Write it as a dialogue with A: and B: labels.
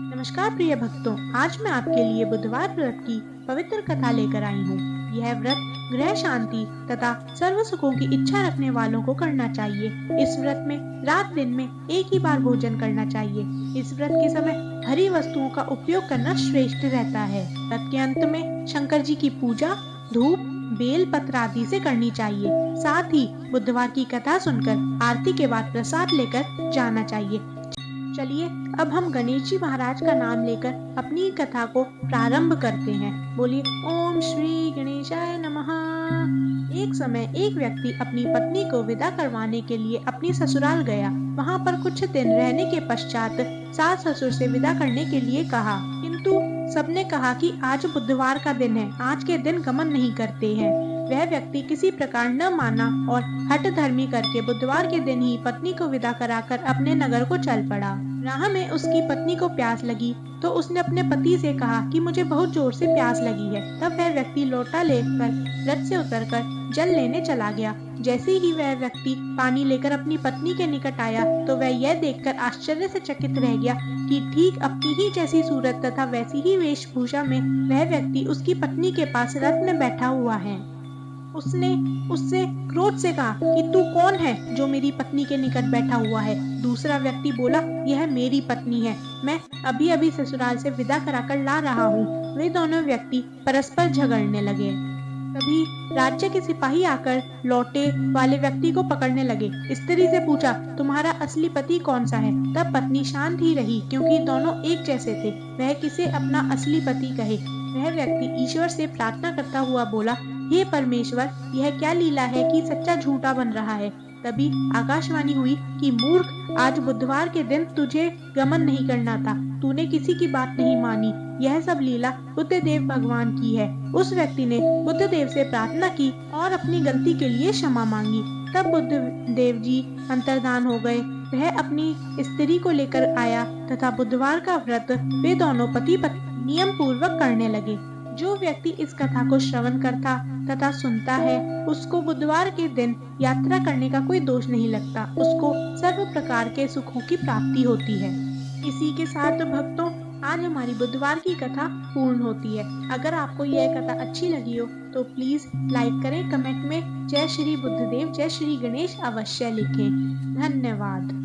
A: नमस्कार प्रिय भक्तों, आज मैं आपके लिए बुधवार व्रत की पवित्र कथा लेकर आई हूँ। यह व्रत गृह शांति तथा सर्व सुखों की इच्छा रखने वालों को करना चाहिए। इस व्रत में रात दिन में एक ही बार भोजन करना चाहिए। इस व्रत के समय हरी वस्तुओं का उपयोग करना श्रेष्ठ रहता है। व्रत के अंत में शंकर जी की पूजा धूप बेल पत्र आदि से करनी चाहिए। साथ ही बुधवार की कथा सुनकर आरती के बाद प्रसाद लेकर जाना चाहिए। चलिए अब हम गणेश जी महाराज का नाम लेकर अपनी कथा को प्रारंभ करते हैं। बोलिए ओम श्री गणेशाय नमः। एक समय एक व्यक्ति अपनी पत्नी को विदा करवाने के लिए अपनी ससुराल गया। वहाँ पर कुछ दिन रहने के पश्चात सास ससुर से विदा करने के लिए कहा, किंतु सबने कहा कि आज बुधवार का दिन है, आज के दिन गमन नहीं करते हैं। वह व्यक्ति किसी प्रकार न माना और हठ धर्मी करके बुधवार के दिन ही पत्नी को विदा कराकर अपने नगर को चल पड़ा। राह में उसकी पत्नी को प्यास लगी तो उसने अपने पति से कहा कि मुझे बहुत जोर से प्यास लगी है। तब वह व्यक्ति लोटा लेकर रथ से उतरकर जल लेने चला गया। जैसे ही वह व्यक्ति पानी लेकर अपनी पत्नी के निकट आया तो वह यह देखकर आश्चर्य से चकित रह गया कि ठीक अपनी ही जैसी सूरत तथा वैसी ही वेशभूषा में वह व्यक्ति उसकी पत्नी के पास रथ में बैठा हुआ है। उसने उससे क्रोध से कहा कि तू कौन है जो मेरी पत्नी के निकट बैठा हुआ है। दूसरा व्यक्ति बोला, यह मेरी पत्नी है, मैं अभी अभी ससुराल से विदा कराकर ला रहा हूँ। वे दोनों व्यक्ति परस्पर झगड़ने लगे। तभी राज्य के सिपाही आकर लौटे वाले व्यक्ति को पकड़ने लगे। स्त्री से पूछा, तुम्हारा असली पति कौन सा है? तब पत्नी शांत ही रही क्योंकि दोनों एक जैसे थे। वह किसे अपना असली पति कहे। वह व्यक्ति ईश्वर से प्रार्थना करता हुआ बोला, हे परमेश्वर, यह क्या लीला है कि सच्चा झूठा बन रहा है। तभी आकाशवाणी हुई कि मूर्ख, आज बुधवार के दिन तुझे गमन नहीं करना था, तूने किसी की बात नहीं मानी। यह सब लीला बुद्धदेव भगवान की है। उस व्यक्ति ने बुद्धदेव से प्रार्थना की और अपनी गलती के लिए क्षमा मांगी। तब बुद्धदेव जी अंतर्धान हो गए। वह अपनी स्त्री को लेकर आया तथा बुधवार का व्रत वे दोनों पति पत्नी नियम पूर्वक करने लगे। जो व्यक्ति इस कथा को श्रवण करता तथा सुनता है उसको बुधवार के दिन यात्रा करने का कोई दोष नहीं लगता। उसको सर्व प्रकार के सुखों की प्राप्ति होती है। इसी के साथ भक्तों, आज हमारी बुधवार की कथा पूर्ण होती है। अगर आपको यह कथा अच्छी लगी हो तो प्लीज लाइक करें, कमेंट में जय श्री बुद्धदेव जय श्री गणेश अवश्य लिखें। धन्यवाद।